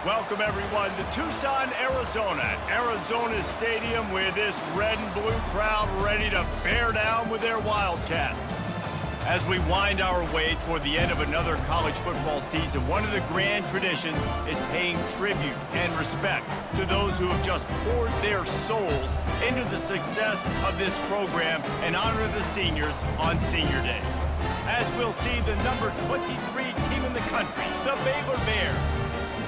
Welcome, everyone, to Tucson, Arizona. Arizona Stadium with this red and blue crowd ready to bear down with their Wildcats. As we wind our way toward the end of another college football season, one of the grand traditions is paying tribute and respect to those who have just poured their souls into the success of this program and honor the seniors on Senior Day. As we'll see the number 23 team in the country, the Baylor Bears,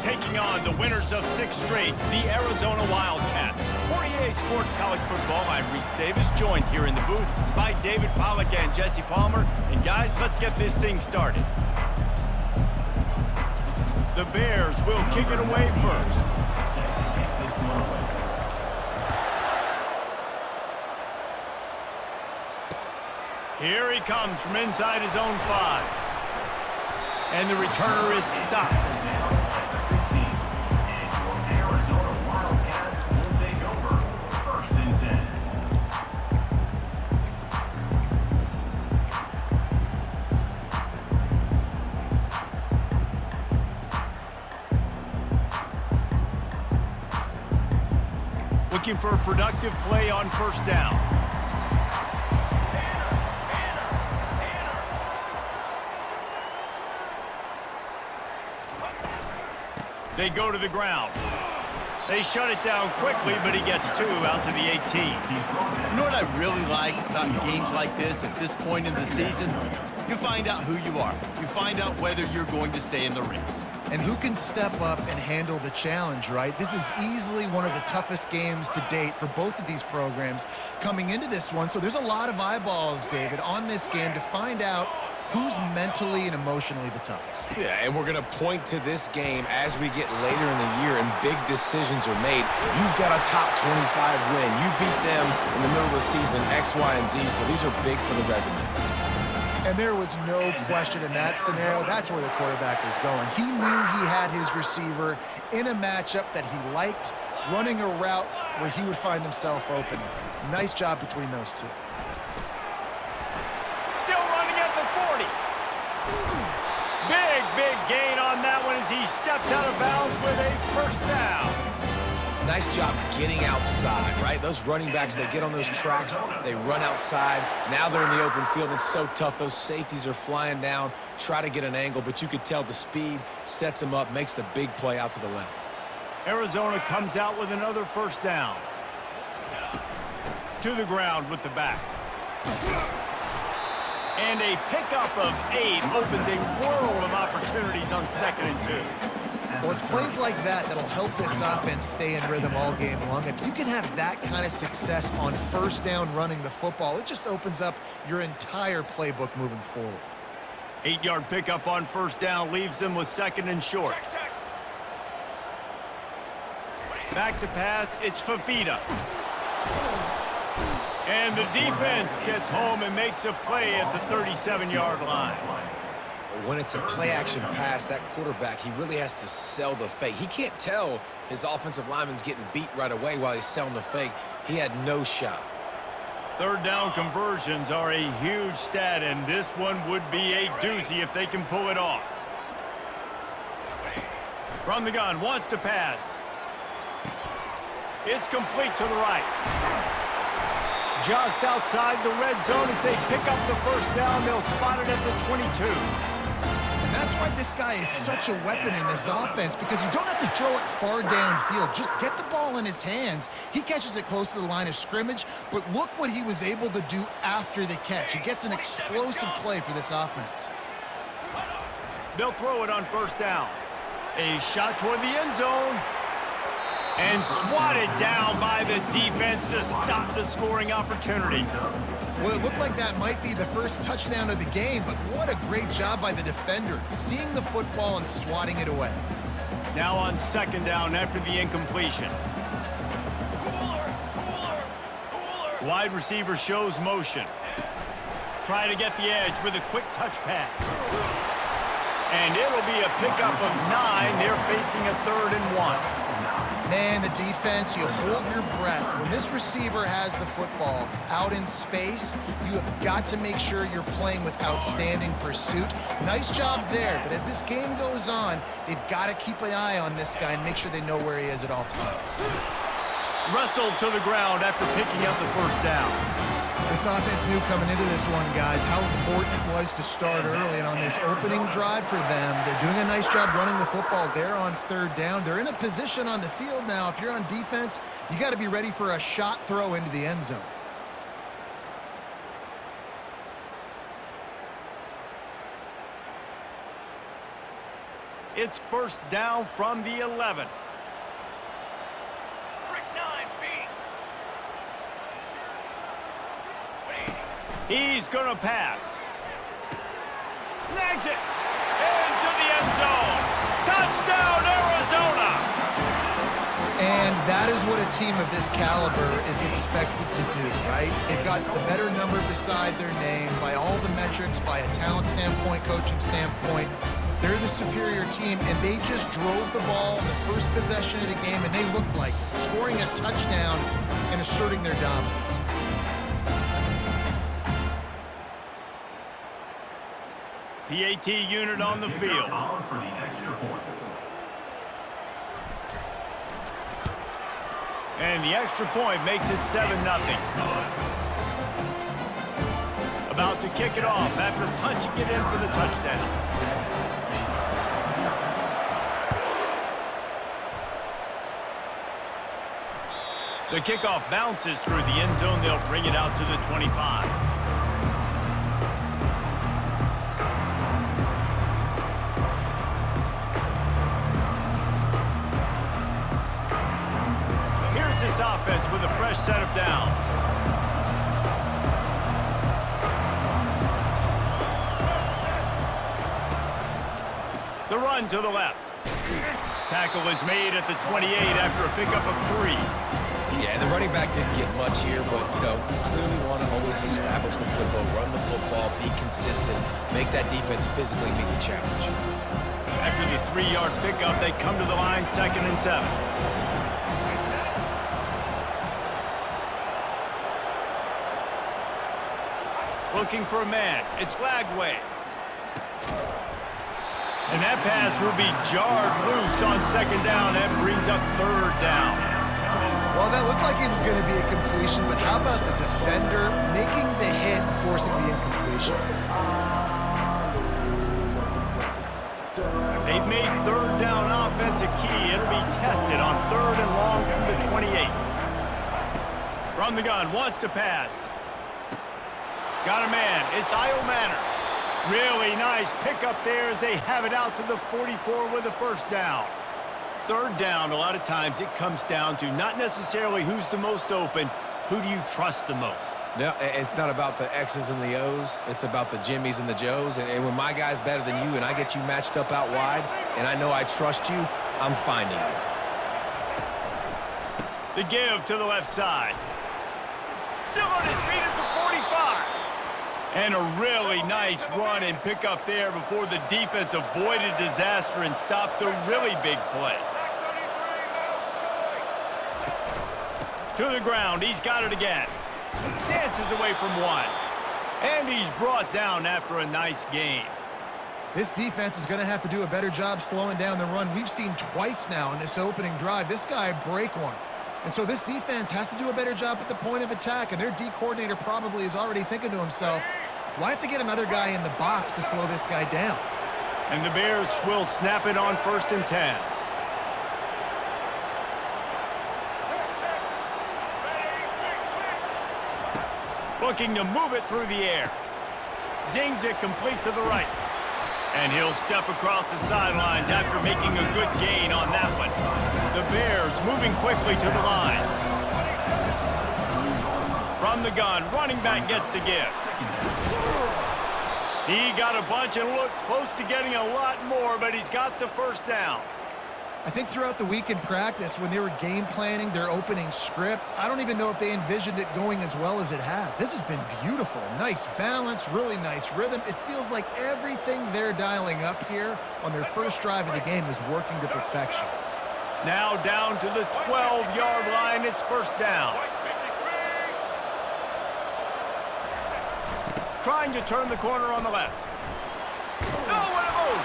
taking on the winners of 6 straight, the Arizona Wildcats. For EA Sports College Football, I'm Reese Davis, joined here in the booth by David Pollack and Jesse Palmer. And guys, let's get this thing started. The Bears will kick it away first. Here he comes from inside his own 5. And the returner is stopped. Looking for a productive play on first down. They go to the ground. They shut it down quickly, but he gets 2 out to the 18. You know what I really like about games like this at this point in the season? You find out who you are. You find out whether you're going to stay in the race. And who can step up and handle the challenge, right? This is easily one of the toughest games to date for both of these programs coming into this one. So there's a lot of eyeballs, David, on this game to find out who's mentally and emotionally the toughest. Yeah, and we're going to point to this game as we get later in the year and big decisions are made. You've got a top 25 win. You beat them in the middle of the season, X, Y, and Z, so these are big for the resume. And there was no question in that scenario. That's where the quarterback was going. He knew he had his receiver in a matchup that he liked, running a route where he would find himself open. Nice job between those two. Still running at the 40. Big gain on that one as he steps out of bounds with a first down. Nice job getting outside, right? Those running backs, they get on those tracks, they run outside. Now they're in the open field. It's so tough. Those safeties are flying down, try to get an angle, but you could tell the speed sets them up, makes the big play out to the left. Arizona comes out with another first down. To the ground with the back. And a pickup of 8 opens a world of opportunities on 2nd and 2. Well, it's plays like that that'll help this offense stay in rhythm all game long. If you can have that kind of success on first down running the football, it just opens up your entire playbook moving forward. 8-yard pickup on first down leaves them with 2nd and short. Back to pass, it's Fafita. And the defense gets home and makes a play at the 37-yard line. When it's a play-action pass, that quarterback, he really has to sell the fake. He can't tell his offensive lineman's getting beat right away while he's selling the fake. He had no shot. 3rd down conversions are a huge stat, and this one would be a doozy if they can pull it off. From the gun, wants to pass. It's complete to the right. Just outside the red zone as they pick up the first down. They'll spot it at the 22. And that's why this guy is such a weapon in this offense, because you don't have to throw it far downfield. Just get the ball in his hands. He catches it close to the line of scrimmage, but look what he was able to do after the catch. He gets an explosive play for this offense. They'll throw it on first down. A shot toward the end zone. And swatted down by the defense to stop the scoring opportunity. Well, it looked like that might be the first touchdown of the game, but what a great job by the defender, seeing the football and swatting it away. Now on 2nd down after the incompletion. Wide receiver shows motion. Trying to get the edge with a quick touch pass. And it'll be a pickup of 9. They're facing a 3rd and 1. Man, the defense, you hold your breath. When this receiver has the football out in space, you have got to make sure you're playing with outstanding pursuit. Nice job there, but as this game goes on, they've got to keep an eye on this guy and make sure they know where he is at all times. Wrestled to the ground after picking up the first down. This offense knew coming into this one, guys, how important it was to start early. And on this opening drive for them, they're doing a nice job running the football. They're on third down. They're in a position on the field now. If you're on defense, you got to be ready for a shot throw into the end zone. It's first down from the 11. He's going to pass. Snags it. Into the end zone. Touchdown, Arizona. And that is what a team of this caliber is expected to do, right? They've got the better number beside their name by all the metrics, by a talent standpoint, coaching standpoint. They're the superior team, and they just drove the ball in the first possession of the game, and they looked like scoring a touchdown and asserting their dominance. PAT unit on the field. And the extra point makes it 7-0. About to kick it off after punching it in for the touchdown. The kickoff bounces through the end zone. They'll bring it out to the 25. This offense with a fresh set of downs. The run to the left. Tackle is made at the 28 after a pickup of 3. Yeah, the running back didn't get much here, but, clearly want to always establish the tempo, run the football, be consistent, make that defense physically meet the challenge. After the 3-yard pickup, they come to the line 2nd and 7. Looking for a man. It's Lagway. And that pass will be jarred loose on 2nd down. That brings up 3rd down. Well, that looked like it was going to be a completion, but how about the defender making the hit and forcing the incompletion? They've made 3rd down offense a key. It'll be tested on 3rd and long from the 28. From the gun, wants to pass. Got a man. It's Io Manor. Really nice pickup there as they have it out to the 44 with a first down. 3rd down, a lot of times it comes down to not necessarily who's the most open, who do you trust the most? No, it's not about the X's and the O's. It's about the Jimmies and the Joes. And when my guy's better than you and I get you matched up out wide and I know I trust you, I'm finding you. The give to the left side. Still on his feet at the 45. And a really nice run and pick up there before the defense avoided disaster and stopped the really big play. To the ground, he's got it again. Dances away from one. And he's brought down after a nice gain. This defense is going to have to do a better job slowing down the run. We've seen twice now in this opening drive. This guy break one. And so this defense has to do a better job at the point of attack, and their D coordinator probably is already thinking to himself, do I have to get another guy in the box to slow this guy down? And the Bears will snap it on 1st and 10. Looking to move it through the air. Zings it complete to the right. And he'll step across the sidelines after making a good gain on that one. The Bears moving quickly to the line. From the gun, running back gets to give. He got a bunch and looked close to getting a lot more, but he's got the first down. I think throughout the week in practice, when they were game planning their opening script, I don't even know if they envisioned it going as well as it has. This has been beautiful. Nice balance, really nice rhythm. It feels like everything they're dialing up here on their first drive of the game is working to perfection. Now down to the 12-yard line. It's first down. Trying to turn the corner on the left. No, what a move!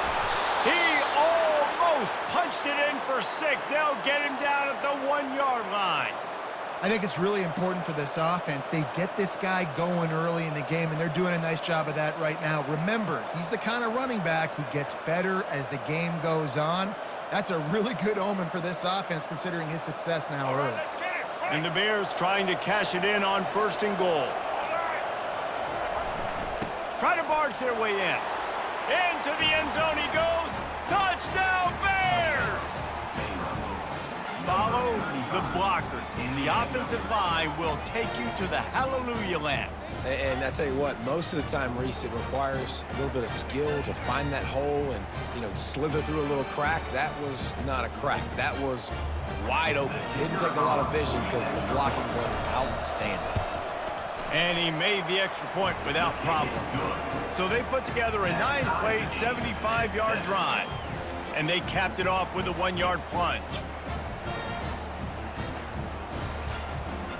He almost punched it in for 6. They'll get him down at the 1-yard line. I think it's really important for this offense. They get this guy going early in the game, and they're doing a nice job of that right now. Remember, he's the kind of running back who gets better as the game goes on. That's a really good omen for this offense, considering his success now early. And the Bears trying to cash it in on 1st and goal. Try to barge their way in. Into the end zone he goes. Touchdown, Bears! Follow the blockers. The offensive line will take you to the hallelujah land. And I tell you what, most of the time, Reese, it requires a little bit of skill to find that hole and, slither through a little crack. That was not a crack. That was wide open. Didn't take a lot of vision because the blocking was outstanding. And he made the extra point without problem. So they put together a 9-play, 75-yard drive. And they capped it off with a 1-yard plunge.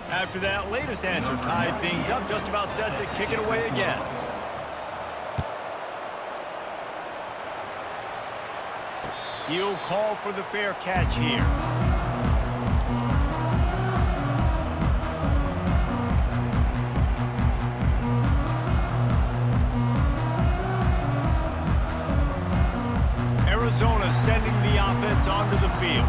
After that latest answer tied things up, just about set to kick it away again. He'll call for the fair catch here. Arizona sending the offense onto the field.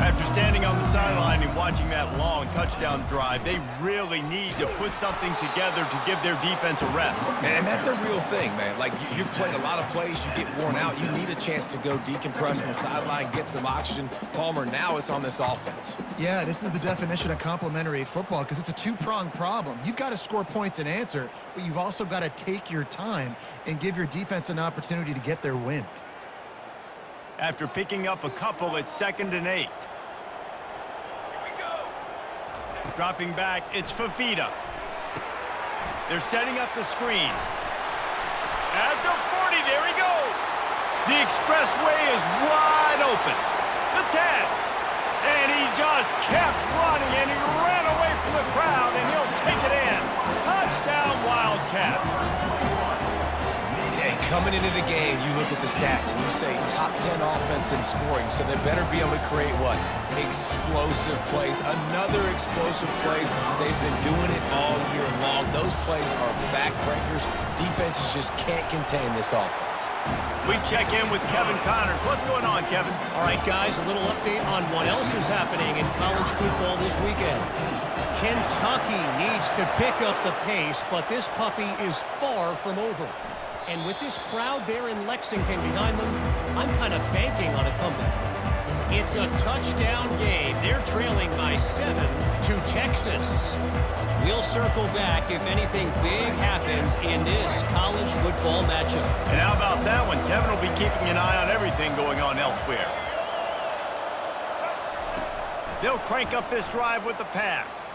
After standing on the sideline and watching that long touchdown drive, they really need to put something together to give their defense a rest. And that's a real thing, man. Like, you played a lot of plays, you get worn out, you need a chance to go decompress on the sideline, get some oxygen. Palmer, now it's on this offense. Yeah, this is the definition of complementary football because it's a two-pronged problem. You've got to score points and answer, but you've also got to take your time and give your defense an opportunity to get their wind. After picking up a couple, it's 2nd and 8. Dropping back, it's Fafita. They're setting up the screen. At the 40, there he goes. The expressway is wide open. The 10. And he just kept running, and he ran away from the crowd, and he'll take it in. Touchdown, Wildcats. Coming into the game, you look at the stats and you say top 10 offense in scoring, so they better be able to create what? Explosive plays. Another explosive plays. They've been doing it all year long. Those plays are backbreakers. Defenses just can't contain this offense. We check in with Kevin Connors. What's going on, Kevin? All right, guys, a little update on what else is happening in college football this weekend. Kentucky needs to pick up the pace, but this puppy is far from over. And with this crowd there in Lexington behind them, I'm kind of banking on a comeback. It's a touchdown game. They're trailing by 7 to Texas. We'll circle back if anything big happens in this college football matchup. And how about that one? Kevin will be keeping an eye on everything going on elsewhere. They'll crank up this drive with the pass.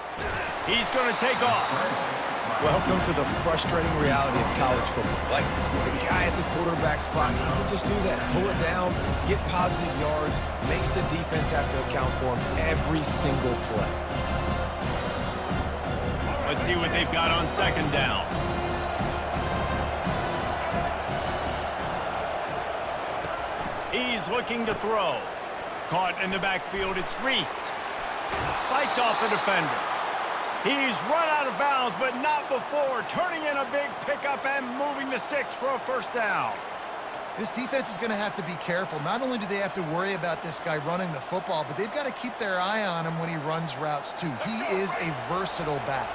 He's going to take off. Welcome to the frustrating reality of college football. Like, the guy at the quarterback spot, he can just do that. Pull it down, get positive yards, makes the defense have to account for him every single play. Let's see what they've got on 2nd down. He's looking to throw. Caught in the backfield, it's Reese. Fights off a defender. He's run out of bounds, but not before turning in a big pickup and moving the sticks for a 1st down. This defense is going to have to be careful. Not only do they have to worry about this guy running the football, but they've got to keep their eye on him when he runs routes too. He is a versatile back.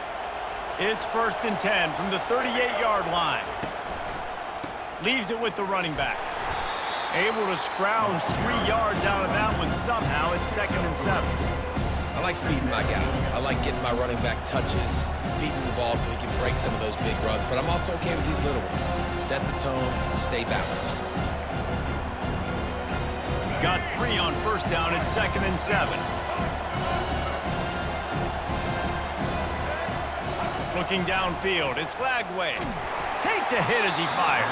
It's 1st and 10 from the 38-yard line. Leaves it with the running back. Able to scrounge 3 yards out of that one somehow. It's 2nd and 7. I like feeding my guy. I like getting my running back touches, feeding the ball so he can break some of those big runs. But I'm also okay with these little ones. Set the tone, stay balanced. Got 3 on 1st down at 2nd and 7. Looking downfield, it's Lagway. Takes a hit as he fires.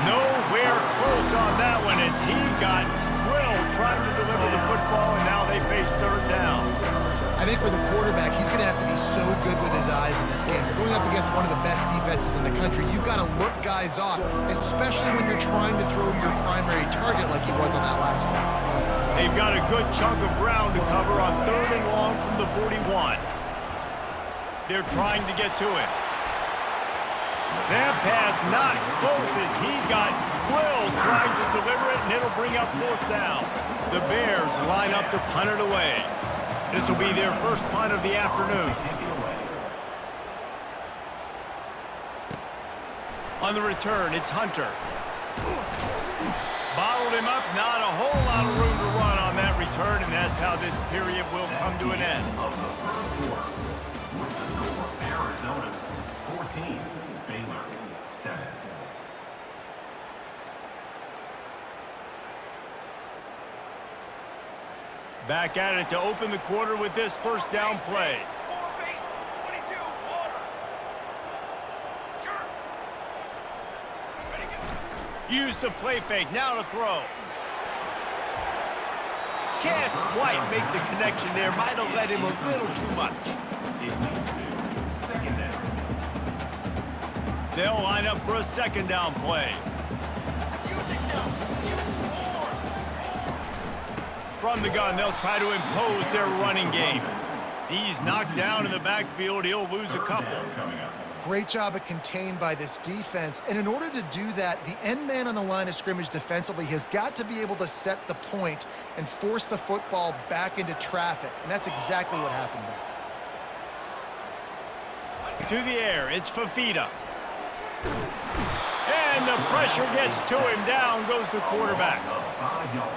Nowhere close close on that one as he got drilled trying to deliver the football, and now they face third down. I think for the quarterback, he's going to have to be so good with his eyes in this game. You're going up against one of the best defenses in the country. You've got to look guys off, especially when you're trying to throw your primary target like he was on that last one. They've got a good chunk of ground to cover on third and long from the 41. They're trying to get to it. That pass not close as he got drilled trying to deliver it, and it'll bring up fourth down. The Bears line up to punt it away. This will be their first punt of the afternoon. On the return, it's Hunter. Bottled him up, not a whole lot of room to run on that return, and that's how this period will come to an end. Arizona 14, Baylor 7. Back at it to open the quarter with this first down play. Use the play fake, now to throw. Can't quite make the connection there. Might have let him a little too much. Second down. They'll line up for a second down play. From the gun, they'll try to impose their running game. He's knocked down in the backfield. He'll lose a couple. Great job at contained by this defense. And in order to do that, the end man on the line of scrimmage defensively has got to be able to set the point and force the football back into traffic. And that's exactly what happened there. To the air, it's Fafita. And the pressure gets to him. Down goes the quarterback.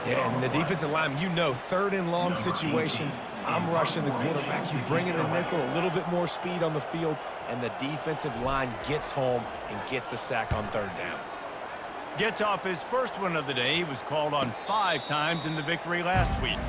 Yeah, and the defensive line, you know, third and long situations, I'm rushing the quarterback. You bring in the nickel, a little bit more speed on the field, and the defensive line gets home and gets the sack on third down. Gets off his first one of the day. He was called on 5 times in the victory last week.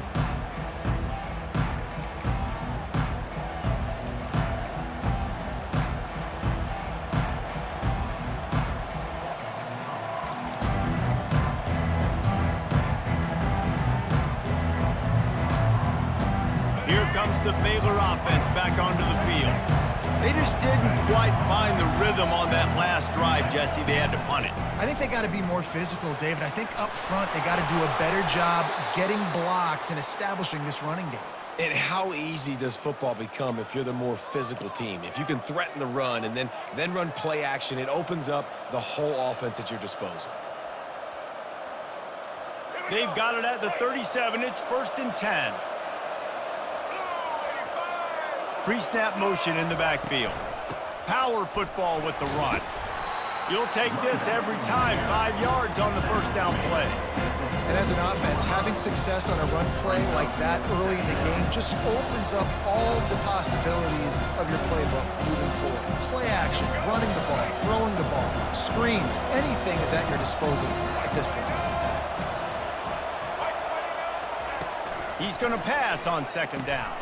The Baylor offense back onto the field. They just didn't quite find the rhythm on that last drive, Jesse. They had to punt it. I think they got to be more physical, David. I think up front they got to do a better job getting blocks and establishing this running game. And how easy does football become if you're the more physical team? If you can threaten the run and then run play action, it opens up the whole offense at your disposal. They've got it at the 37. It's 1st and 10. Pre-snap motion in the backfield. Power football with the run. You'll take this every time. 5 yards on the first down play. And as an offense, having success on a run play like that early in the game just opens up all the possibilities of your playbook moving forward. Play action, running the ball, throwing the ball, screens, anything is at your disposal at this point. He's going to pass on second down.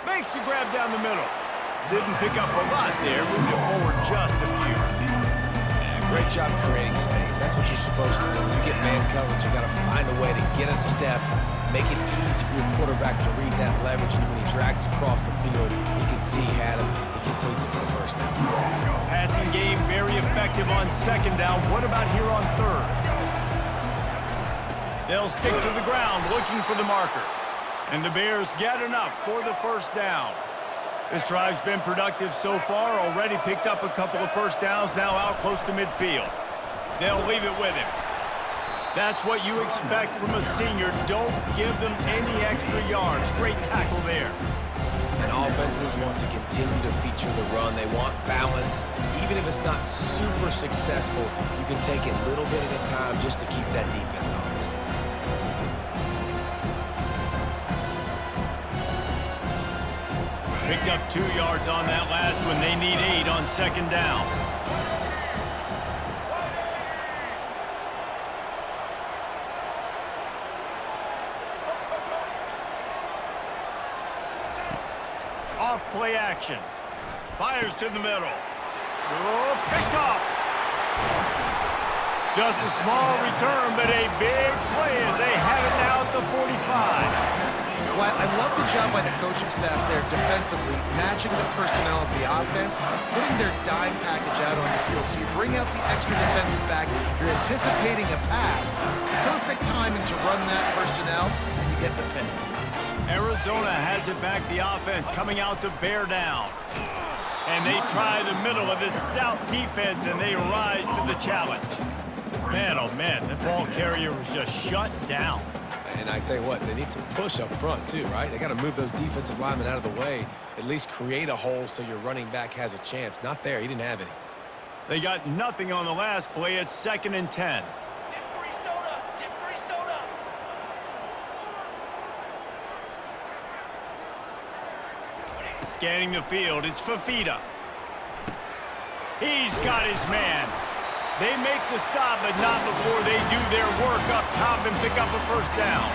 Makes the grab down the middle. Didn't pick up a lot there. Moved it forward just a few. Yeah, great job creating space. That's what you're supposed to do. When you get man coverage, you got to find a way to get a step, make it easy for your quarterback to read that leverage. And when he drags across the field, he can see he had him. He completes it for the first down. Passing game very effective on second down. What about here on third? They'll stick to the ground looking for the marker. And the Bears get enough for the first down. This drive's been productive so far. Already picked up a couple of first downs, now out close to midfield. They'll leave it with him. That's what you expect from a senior. Don't give them any extra yards. Great tackle there. And offenses want to continue to feature the run. They want balance. Even if it's not super successful, you can take it little bit at a time just to keep that defense honest. Picked up 2 yards on that last one. They need 8 on second down. Off play action. Fires to the middle. Oh, picked off. Just a small return, but a big play as they have it now at the 45. Well, I love the job by the coaching staff there defensively, matching the personnel of the offense, putting their dime package out on the field. So you bring out the extra defensive back, you're anticipating a pass, perfect timing to run that personnel, and you get the pick. Arizona has it back, the offense coming out to bear down. And they try the middle of this stout defense, and they rise to the challenge. Man, oh man, the ball carrier was just shut down. And I tell you what, they need some push up front too, right? They got to move those defensive linemen out of the way, at least create a hole so your running back has a chance. Not there. He didn't have any. They got nothing on the last play. It's 2nd and 10. Scanning the field, it's Fafita. He's got his man. They make the stop, but not before they do their work up top and pick up a first down.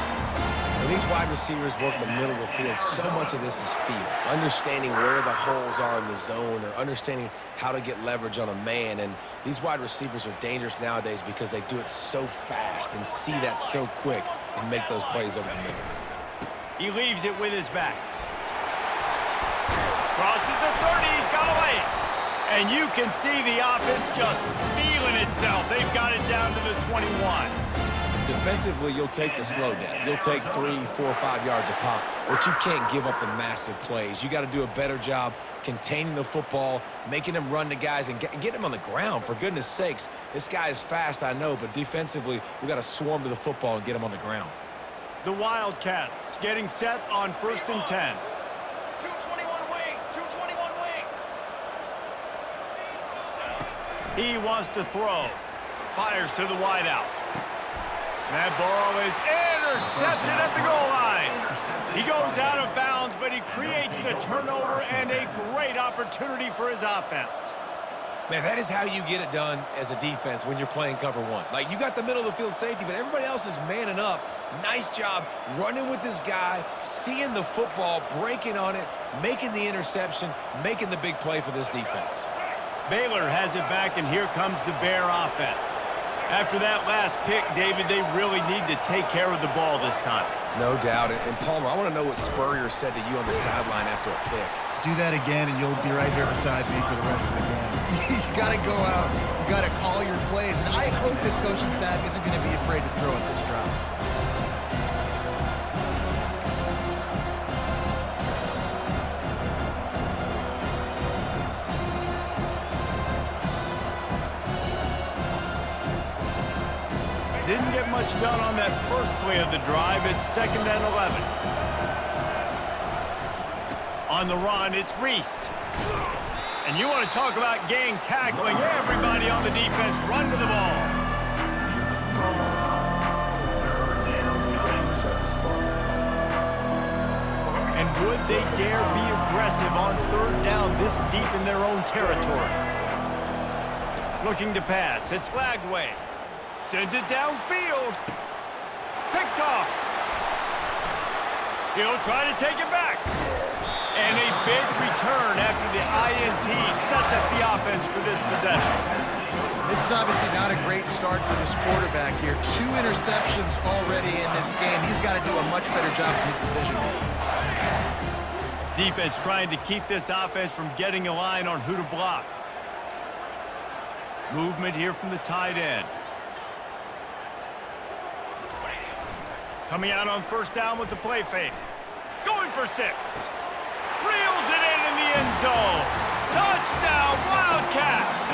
When these wide receivers work the middle of the field, so much of this is feel. Understanding where the holes are in the zone or understanding how to get leverage on a man. And these wide receivers are dangerous nowadays because they do it so fast and see that so quick and make those plays over the middle. He leaves it with his back. Crosses the 30, he's got away. And you can see the offense just feeling itself. They've got it down to the 21. Defensively, you'll take the slow down. You'll take 3, 4, 5 yards a pop, but you can't give up the massive plays. You got to do a better job containing the football, making them run to guys, and get them on the ground. For goodness sakes, this guy is fast, I know, but defensively, we got to swarm to the football and get him on the ground. The Wildcats getting set on 1st and 10. 221 wing, 221 wing. He wants to throw. Fires to the wideout. That ball is intercepted at the goal line. He goes out of bounds, but he creates the turnover and a great opportunity for his offense. Man, that is how you get it done as a defense when you're playing cover one. Like, you got the middle of the field safety, but everybody else is manning up. Nice job running with this guy, seeing the football, breaking on it, making the interception, making the big play for this defense. Baylor has it back, and here comes the Bear offense. After that last pick, David, they really need to take care of the ball this time. No doubt. And Palmer, I want to know what Spurrier said to you on the sideline after a pick. Do that again, and you'll be right here beside me for the rest of the game. You got to go out. You got to call your plays. And I hope this coaching staff isn't going to be afraid to throw at this drive. Didn't get much done on that first play of the drive. It's 2nd and 11. On the run, it's Reese. And you want to talk about gang tackling. Everybody on the defense run to the ball. And would they dare be aggressive on 3rd down this deep in their own territory? Looking to pass. It's Lagway. Sends it downfield. Picked off. He'll try to take it back. And a big return after the INT sets up the offense for this possession. This is obviously not a great start for this quarterback here. 2 interceptions already in this game. He's got to do a much better job with his decision making. Defense trying to keep this offense from getting a line on who to block. Movement here from the tight end. Coming out on 1st down with the play fake. Going for 6. Reels it in the end zone. Touchdown, Wildcats!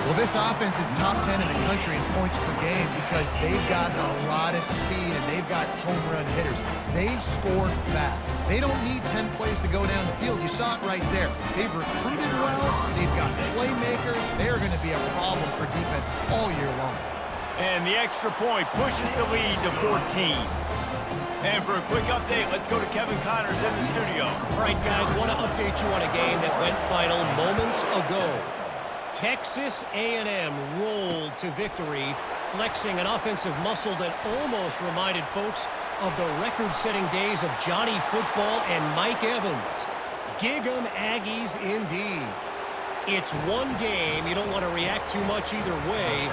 Well, this offense is top 10 in the country in points per game because they've got a lot of speed and they've got home run hitters. They score fast. They don't need 10 plays to go down the field. You saw it right there. They've recruited well. They've got playmakers. They're going to be a problem for defenses all year long. And the extra point pushes the lead to 14. And for a quick update, let's go to Kevin Connors in the studio. All right, guys, want to update you on a game that went final moments ago. Texas A&M rolled to victory, flexing an offensive muscle that almost reminded folks of the record-setting days of Johnny Football and Mike Evans. Gig 'em Aggies indeed. It's one game. You don't want to react too much either way.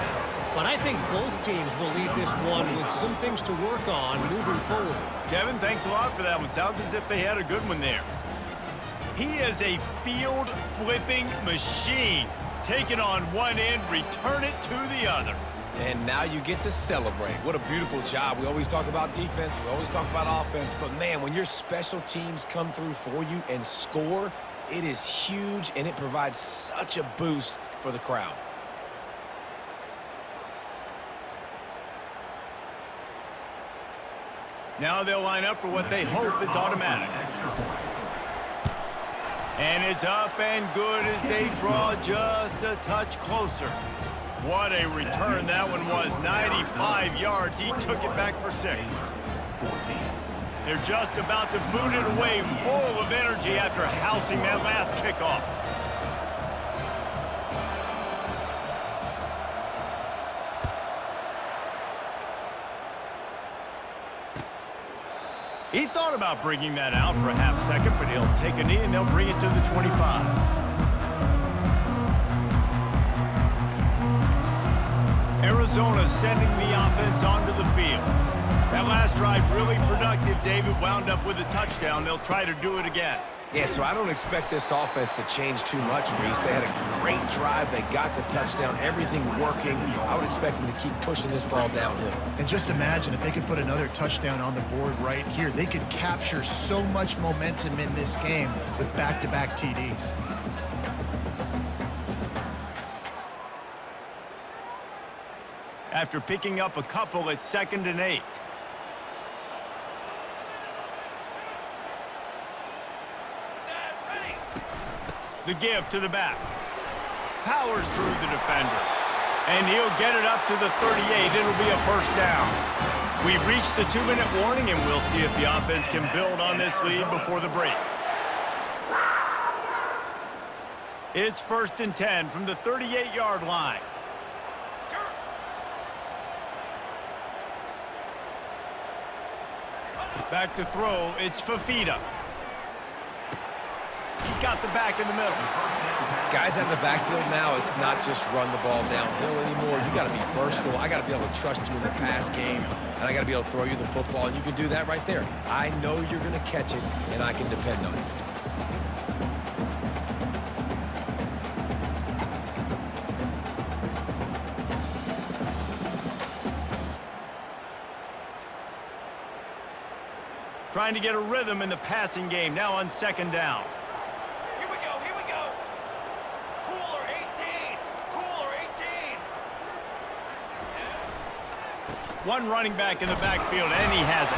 But I think both teams will leave this one with some things to work on moving forward. Kevin, thanks a lot for that one. Sounds as if they had a good one there. He is a field-flipping machine. Take it on one end, return it to the other. And now you get to celebrate. What a beautiful job. We always talk about defense. We always talk about offense. But, man, when your special teams come through for you and score, it is huge, and it provides such a boost for the crowd. Now they'll line up for what they hope is automatic. And it's up and good as they draw just a touch closer. What a return that one was. 95 yards. He took it back for 6. They're just about to boot it away, full of energy after housing that last kickoff. He thought about bringing that out for a half second, but he'll take a knee and they'll bring it to the 25. Arizona sending the offense onto the field. That last drive really productive. David wound up with a touchdown. They'll try to do it again. Yeah, so I don't expect this offense to change too much, Reese. They had a great drive. They got the touchdown. Everything working. I would expect them to keep pushing this ball downhill. And just imagine if they could put another touchdown on the board right here. They could capture so much momentum in this game with back-to-back TDs. After picking up a couple, it's 2nd and 8. The give to the back. Powers through the defender. And he'll get it up to the 38. It'll be a first down. We've reached the 2-minute warning, and we'll see if the offense can build on this lead before the break. It's 1st and 10 from the 38-yard line. Back to throw. It's Fafita. He's got the back in the middle. Guys out in the backfield now, it's not just run the ball downhill anymore. You got to be versatile. I got to be able to trust you in the pass game, and I got to be able to throw you the football, and you can do that right there. I know you're going to catch it, and I can depend on it. Trying to get a rhythm in the passing game. Now on 2nd down. Here we go. Cooler 18. Cooler 18. One running back in the backfield, and he has it.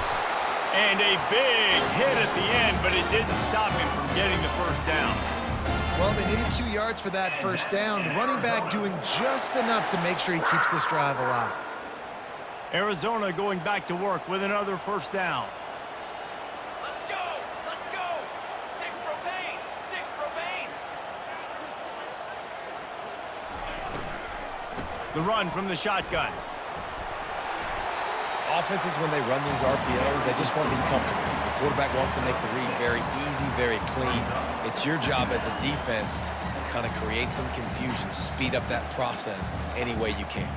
And a big hit at the end, but it didn't stop him from getting the first down. Well, they needed 2 yards for that first down. The running back doing just enough to make sure he keeps this drive alive. Arizona going back to work with another first down. Let's go. 6 propane. The run from the shotgun. Offenses, when they run these RPOs, they just want to be comfortable. The quarterback wants to make the read very easy, very clean. It's your job as a defense to kind of create some confusion, speed up that process any way you can.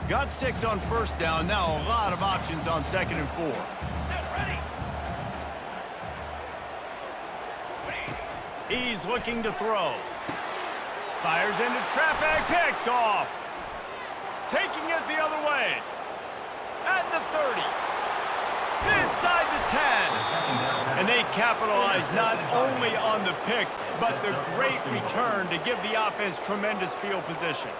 Got 6 on first down. Now a lot of options on 2nd and 4. Ready. He's looking to throw. Fires into traffic. Picked off. Taking it the other way. At the 30. Inside the 10. And they capitalize not only on the pick, but the great return to give the offense tremendous field position.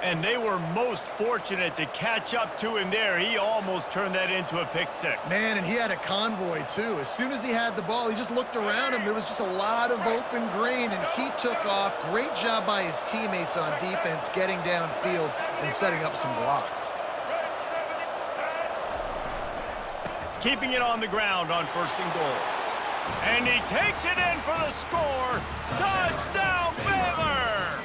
And they were most fortunate to catch up to him there. He almost turned that into a pick 6. Man, and he had a convoy, too. As soon as he had the ball, he just looked around him. There was just a lot of open green, and he took off. Great job by his teammates on defense, getting downfield and setting up some blocks. Keeping it on the ground on 1st and goal. And he takes it in for the score. Touchdown, Baylor!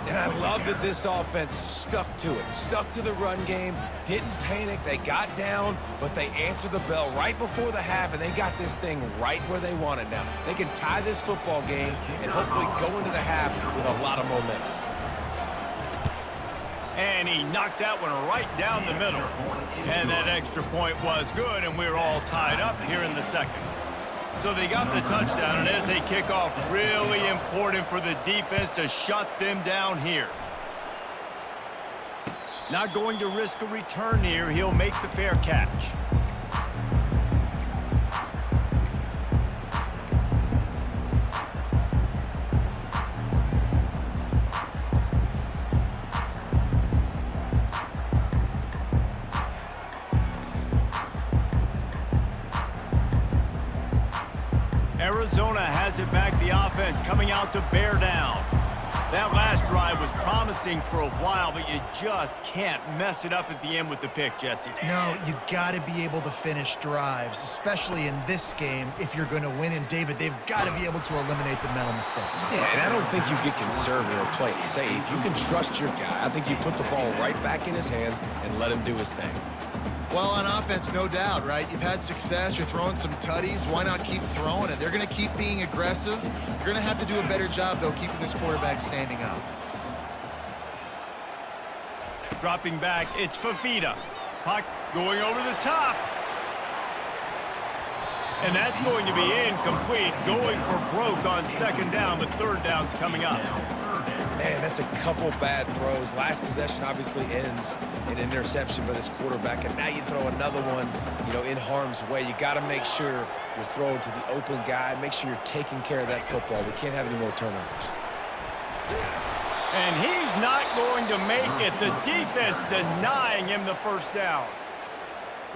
And I love that this offense stuck to it, stuck to the run game, didn't panic. They got down, but they answered the bell right before the half, and they got this thing right where they want it now. They can tie this football game and hopefully go into the half with a lot of momentum. And he knocked that one right down the middle. And that extra point was good, and we're all tied up here in the second. So they got the touchdown, and as they kick off, really important for the defense to shut them down here. Not going to risk a return here. He'll make the fair catch. Arizona has it back, the offense coming out to bear down. That last drive was promising for a while, but you just can't mess it up at the end with the pick, Jesse. No, you got to be able to finish drives, especially in this game if you're going to win. And, David, they've got to be able to eliminate the mental mistakes. Yeah, and I don't think you get conservative or play it safe. You can trust your guy. I think you put the ball right back in his hands and let him do his thing. Well, on offense, no doubt, right? You've had success. You're throwing some tutties. Why not keep throwing it? They're going to keep being aggressive. You're going to have to do a better job, though, keeping this quarterback standing up. Dropping back, it's Fafita. Puck going over the top. And that's going to be incomplete. Going for broke on second down, but third down's coming up. Man, that's a couple bad throws. Last possession obviously ends in an interception by this quarterback, and now you throw another one, in harm's way. You got to make sure you're throwing to the open guy. Make sure you're taking care of that football. We can't have any more turnovers. And he's not going to make it. The defense denying him the first down.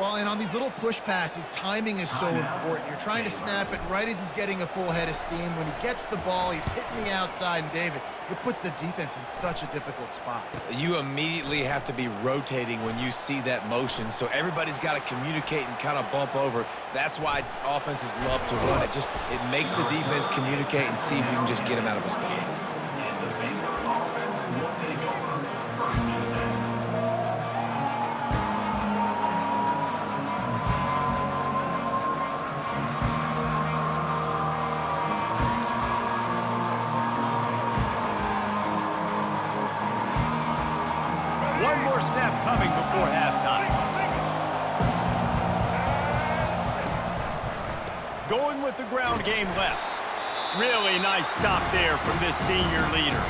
Well, and on these little push passes, timing is so important. You're trying to snap it right as he's getting a full head of steam. When he gets the ball, he's hitting the outside, and David, it puts the defense in such a difficult spot. You immediately have to be rotating when you see that motion, so everybody's got to communicate and kind of bump over. That's why offenses love to run it. It makes the defense communicate and see if you can just get him out of a spot. The Baylor offense will take over first and 10. One more snap coming before halftime. Going with the ground game left. Really nice stop there from this senior leader.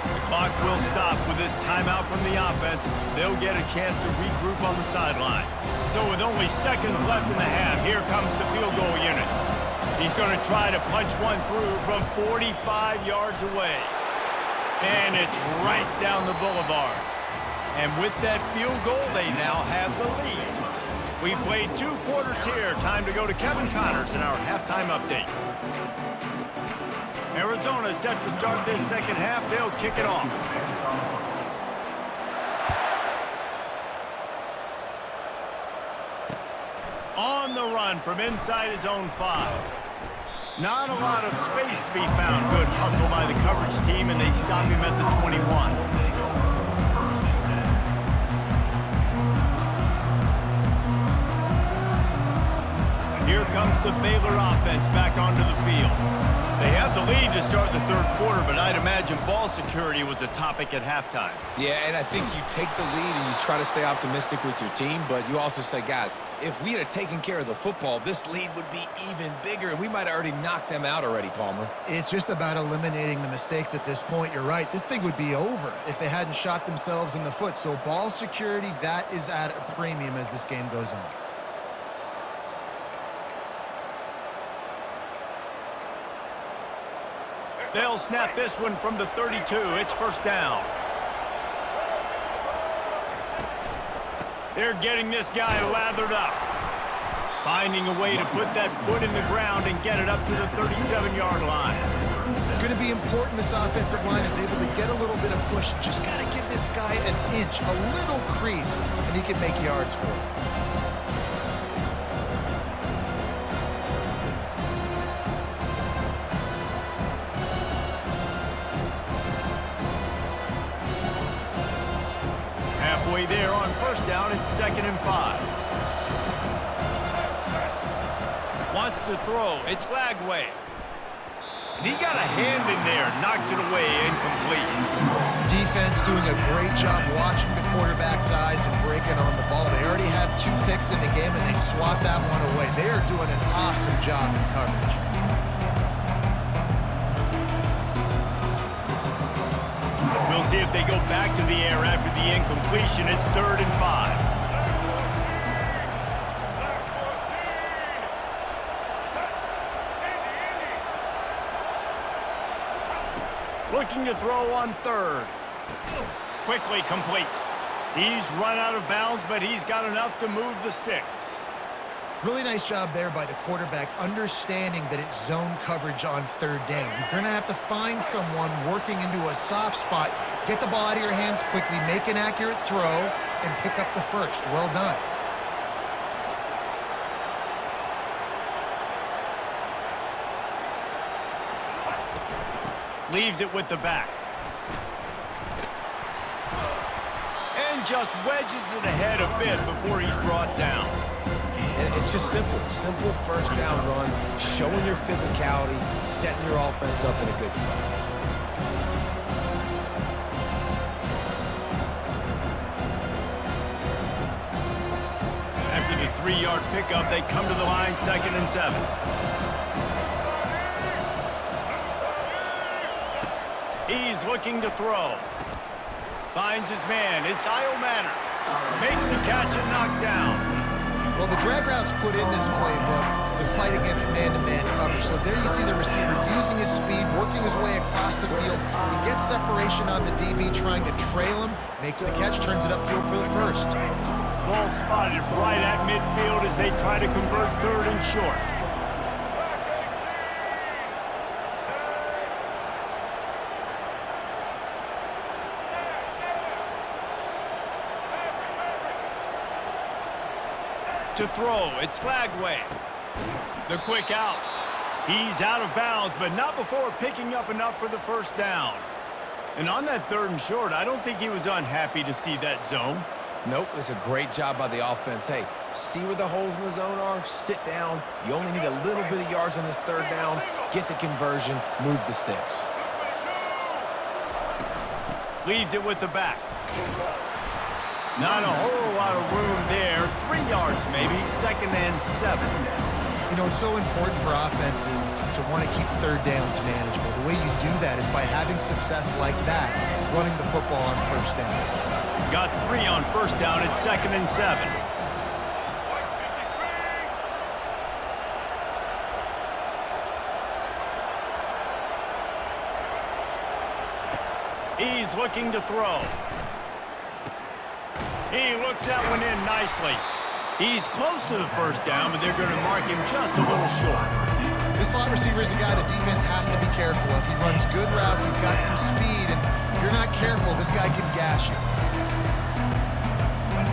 The clock will stop with this timeout from the offense. They'll get a chance to regroup on the sideline. So with only seconds left in the half, here comes the field goal unit. He's going to try to punch one through from 45 yards away. And it's right down the boulevard. And with that field goal, they now have the lead. We played 2 quarters here. Time to go to Kevin Connors in our halftime update. Arizona set to start this second half. They'll kick it off. On the run from inside his own 5. Not a lot of space to be found. Good hustle by the coverage team, and they stop him at the 21. Here comes the Baylor offense back onto the field. They have the lead to start the third quarter, but I'd imagine ball security was a topic at halftime. Yeah, and I think you take the lead and you try to stay optimistic with your team, but you also say, guys, if we had taken care of the football, this lead would be even bigger, and we might have already knocked them out already, Palmer. It's just about eliminating the mistakes at this point. You're right. This thing would be over if they hadn't shot themselves in the foot. So ball security, that is at a premium as this game goes on. They'll snap this one from the 32. It's first down. They're getting this guy lathered up. Finding a way to put that foot in the ground and get it up to the 37-yard line. It's going to be important this offensive line is able to get a little bit of push. Just got to give this guy an inch, a little crease, and he can make yards for it. first down. It's 2nd and 5. Wants to throw. It's Lagway. And he got a hand in there. Knocks it away. Incomplete. Defense doing a great job watching the quarterback's eyes and breaking on the ball. They already have 2 picks in the game, and they swat that one away. They are doing an awesome job in coverage. We'll see if they go back to the air after the incompletion. It's 3rd and 5. Looking to throw on 3rd. Quickly complete. He's run out of bounds, but he's got enough to move the sticks. Really nice job there by the quarterback, understanding that it's zone coverage on 3rd down. You're going to have to find someone working into a soft spot, get the ball out of your hands quickly, make an accurate throw, and pick up the first. Well done. Leaves it with the back. And just wedges it ahead a bit before he's brought down. And it's just simple. Simple first down run, showing your physicality, setting your offense up in a good spot. After the 3-yard pickup, they come to the line, 2nd and 7. He's looking to throw. Finds his man. It's Iomatter. Makes a catch and knocked down. Well, the drag route's put in this playbook to fight against man-to-man coverage. So there you see the receiver using his speed, working his way across the field. He gets separation on the DB, trying to trail him, makes the catch, turns it upfield for the first. Ball spotted right at midfield as they try to convert 3rd and short. To throw, it's Lagway. The quick out. He's out of bounds, but not before picking up enough for the first down. And on that 3rd and short, I don't think he was unhappy to see that zone. Nope, it's a great job by the offense. Hey, see where the holes in the zone are, sit down. You only need a little bit of yards on this 3rd down. Get the conversion, move the sticks. Leaves it with the back. Not a whole lot of room there. 3 yards maybe, 2nd and 7. You know, it's so important for offenses to want to keep 3rd downs manageable. The way you do that is by having success like that, running the football on 1st down. Got 3 on 1st down at 2nd and 7. He's looking to throw. He looks that one in nicely. He's close to the first down, but they're going to mark him just a little short. This slot receiver is a guy the defense has to be careful of. He runs good routes, he's got some speed, and if you're not careful, this guy can gash you.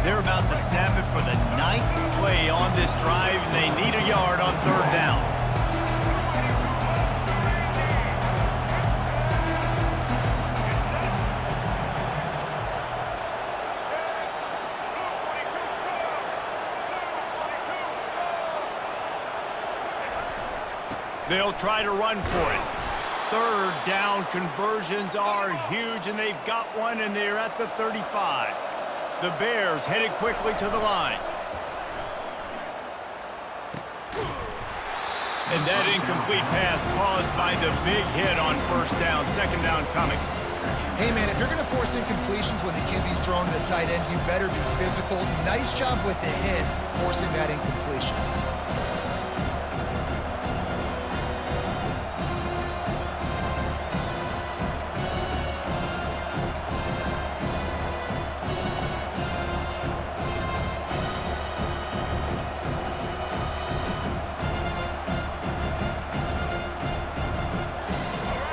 They're about to snap it for the 9th play on this drive, and they need a yard on 3rd down. They'll try to run for it. 3rd down conversions are huge, and they've got one, and they're at the 35. The Bears headed quickly to the line. And that incomplete pass caused by the big hit on 1st down. 2nd down coming. Hey, man, if you're going to force incompletions when the QB's throwing to the tight end, you better be physical. Nice job with the hit, forcing that incompletion.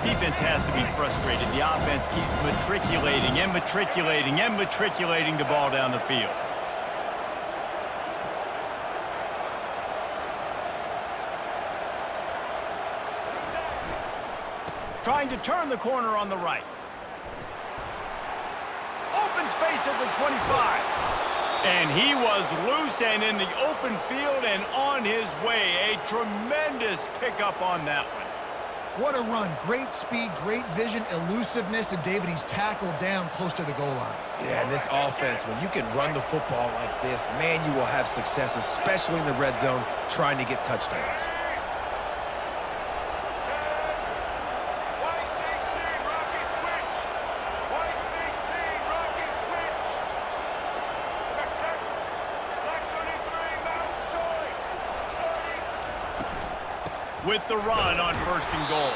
Defense has to be frustrated. The offense keeps matriculating and matriculating and matriculating the ball down the field. Trying to turn the corner on the right. Open space at the 25. And he was loose and in the open field and on his way. A tremendous pickup on that one. What a run. Great speed, great vision, elusiveness, and David, he's tackled down close to the goal line. Yeah, and this offense, when you can run the football like this, man, you will have success, especially in the red zone, trying to get touchdowns. With the run on 1st and goal.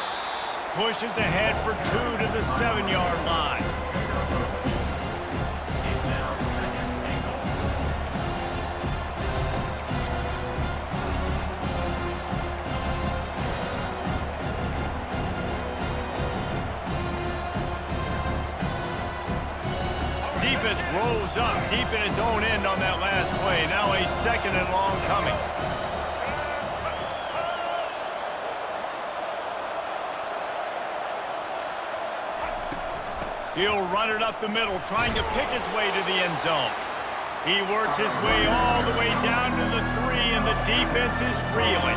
Pushes ahead for 2 to the 7-yard line. Defense rolls up deep in its own end on that last play. Now a 2nd and long coming. He'll run it up the middle, trying to pick his way to the end zone. He works his way all the way down to the 3, and the defense is reeling.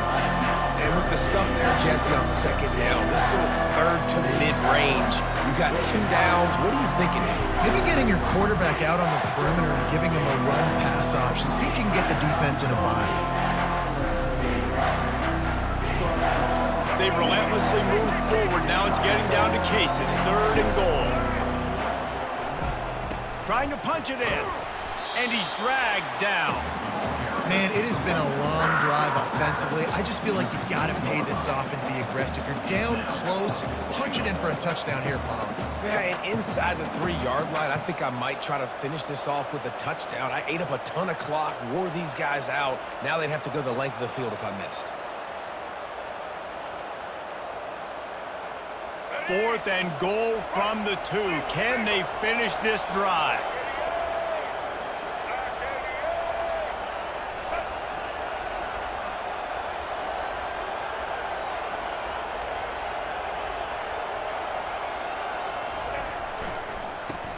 And with the stuff there, Jesse, on 2nd down, this little 3rd to mid-range, you got 2 downs. What are you thinking here? Maybe getting your quarterback out on the perimeter and giving him a run-pass option. See if you can get the defense in a bind. They relentlessly moved forward. Now it's getting down to cases. 3rd and goal. Trying to punch it in. And he's dragged down. Man, it has been a long drive offensively. I just feel like you've got to pay this off and be aggressive. You're down close. Punch it in for a touchdown here, Pollard. Yeah, and inside the 3-yard line, I think I might try to finish this off with a touchdown. I ate up a ton of clock, wore these guys out. Now they'd have to go the length of the field if I missed. 4th and goal from the 2. Can they finish this drive?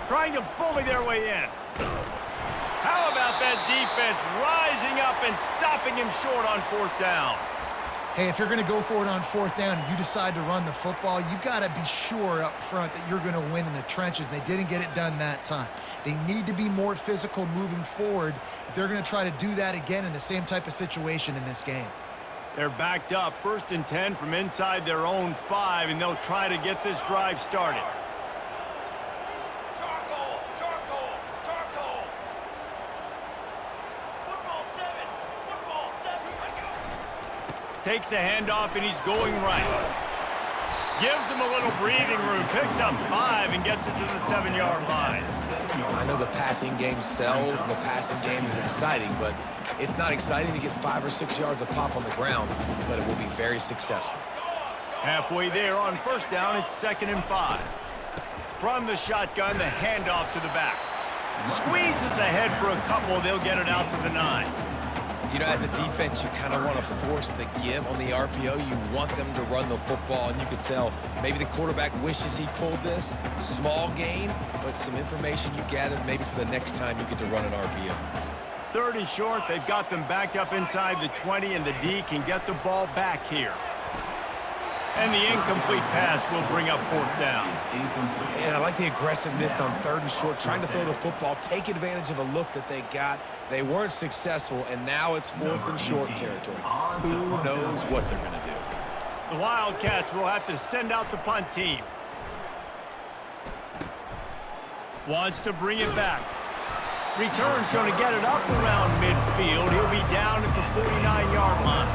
Trying to bully their way in. How about that defense rising up and stopping him short on 4th down? Hey, if you're going to go for it on 4th down and you decide to run the football, you've got to be sure up front that you're going to win in the trenches, and they didn't get it done that time. They need to be more physical moving forward if they're going to try to do that again in the same type of situation in this game. They're backed up, 1st and 10 from inside their own 5, and they'll try to get this drive started. Takes the handoff, and he's going right. Gives him a little breathing room, picks up 5, and gets it to the 7-yard line. I know the passing game sells, and the passing game is exciting, but it's not exciting to get 5 or 6 yards a pop on the ground, but it will be very successful. Halfway there on 1st down, it's 2nd and 5. From the shotgun, the handoff to the back. Squeezes ahead for a couple, they'll get it out to the 9. You know, as a defense, you kind of want to force the give on the RPO. You want them to run the football, and you can tell maybe the quarterback wishes he pulled this. Small gain, but some information you gathered maybe for the next time you get to run an RPO. 3rd and short, they've got them backed up inside the 20, and the D can get the ball back here. And the incomplete pass will bring up 4th down. And I like the aggressiveness on 3rd and short, trying to throw the football, take advantage of a look that they got. They weren't successful, and now it's 4th and short territory. Who knows what they're going to do? The Wildcats will have to send out the punt team. Wants to bring it back. Return's going to get it up around midfield. He'll be down at the 49-yard line.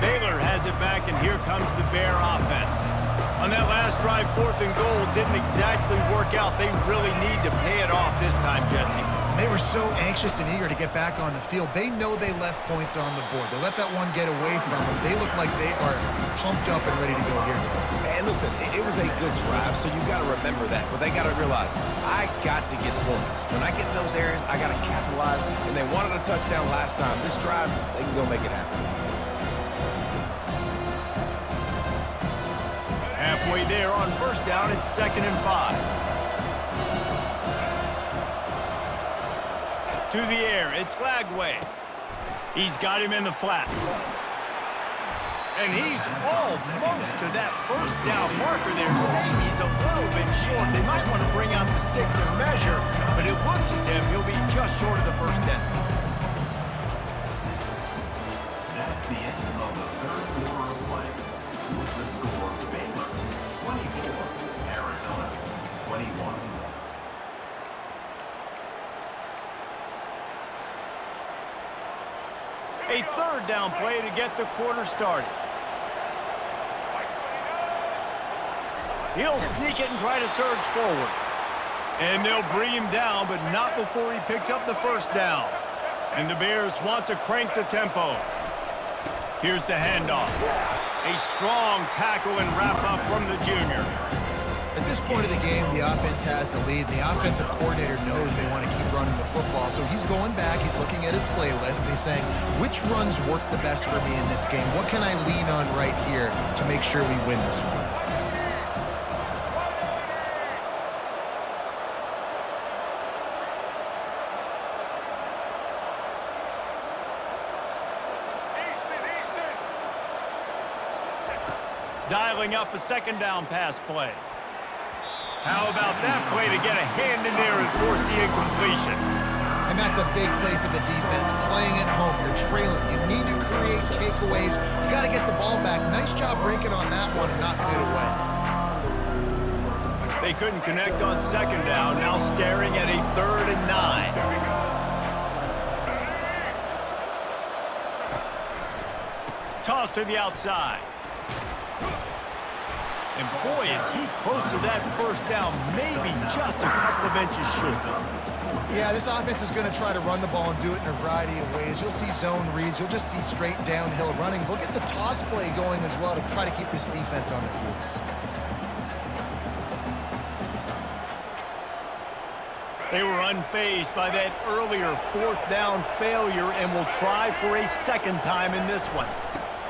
Baylor has it back, and here comes the Bear offense. On that last drive, 4th and goal didn't exactly work out. They really need to pay it off this time, Jesse. They were so anxious and eager to get back on the field. They know they left points on the board. They let that one get away from them. They look like they are pumped up and ready to go here. And listen, it was a good drive, so you got to remember that. But they got to realize, I got to get points. When I get in those areas, I got to capitalize. And they wanted a touchdown last time. This drive, they can go make it happen. there on first down. It's 2nd and 5. To the air, it's Lagway. He's got him in the flat. And he's almost to that first down marker there, saying he's a little bit short. They might want to bring out the sticks and measure, but it looks as if he'll be just short of the first down. That's the end of the third quarter of play. With the score, Baylor 24, Arizona 21. A third down play to get the quarter started. He'll sneak it and try to surge forward. And they'll bring him down, but not before he picks up the first down. And the Bears want to crank the tempo. Here's the handoff. A strong tackle and wrap-up from the junior. At this point of the game, the offense has the lead. The offensive coordinator knows they want to keep running the football. So he's going back, he's looking at his playlist, and he's saying, which runs work the best for me in this game? What can I lean on right here to make sure we win this one? Dialing up a second down pass play. How about that play to get a hand in there and force the incompletion? And that's a big play for the defense. Playing at home, you're trailing. You need to create takeaways. You got to get the ball back. Nice job breaking on that one and knocking it away. They couldn't connect on second down. Now staring at a 3rd and 9. Toss to the outside. And boy, is he close to that first down, maybe just a couple of inches short. Yeah, this offense is going to try to run the ball and do it in a variety of ways. You'll see zone reads. You'll just see straight downhill running. We'll get the toss play going as well to try to keep this defense on their heels. They were unfazed by that earlier 4th down failure and will try for a second time in this one.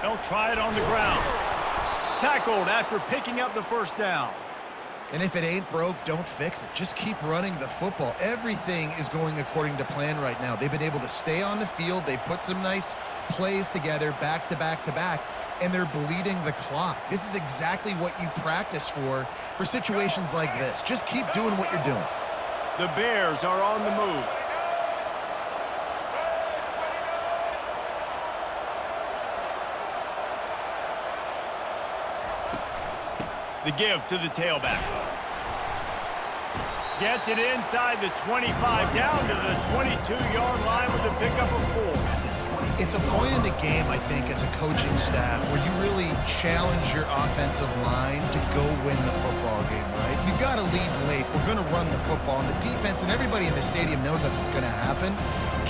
They'll try it on the ground. Tackled after picking up the first down. And if it ain't broke, don't fix it. Just keep running the football. Everything is going according to plan right now. They've been able to stay on the field. They put some nice plays together back to back to back, and they're bleeding the clock. This is exactly what you practice for situations like this. Just keep doing what you're doing. The Bears are on the move. The give to the tailback. Gets it inside the 25, down to the 22-yard line with a pickup of 4. It's a point in the game, I think, as a coaching staff where you really challenge your offensive line to go win the football game, right? You've got to lead late. We're going to run the football. And the defense and everybody in the stadium knows that's what's going to happen.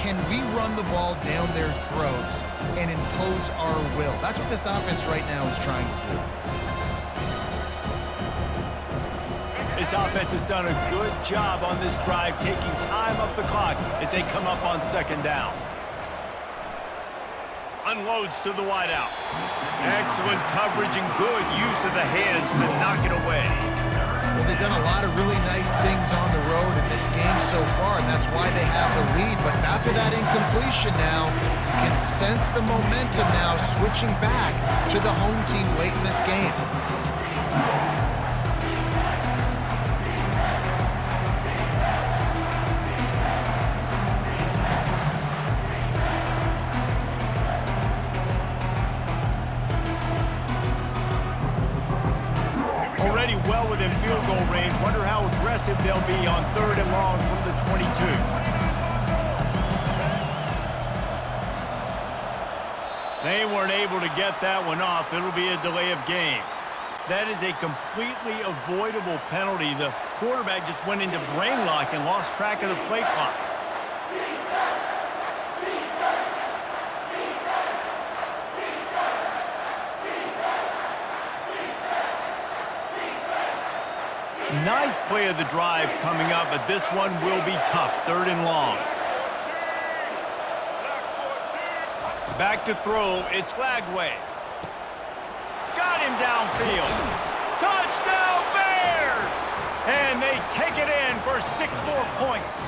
Can we run the ball down their throats and impose our will? That's what this offense right now is trying to do. This offense has done a good job on this drive, taking time off the clock as they come up on second down. Unloads to the wideout. Excellent coverage and good use of the hands to knock it away. Well, they've done a lot of really nice things on the road in this game so far, and that's why they have the lead. But after that incompletion now, you can sense the momentum now switching back to the home team late in this game. Already well within field goal range. Wonder how aggressive they'll be on 3rd and long from the 22. They weren't able to get that one off. It'll be a delay of game. That is a completely avoidable penalty. The quarterback just went into brain lock and lost track of the play clock. Ninth play of the drive coming up, but this one will be tough. 3rd and long. Back to throw. It's Lagway. Got him downfield. Touchdown Bears! And they take it in for 6 more points.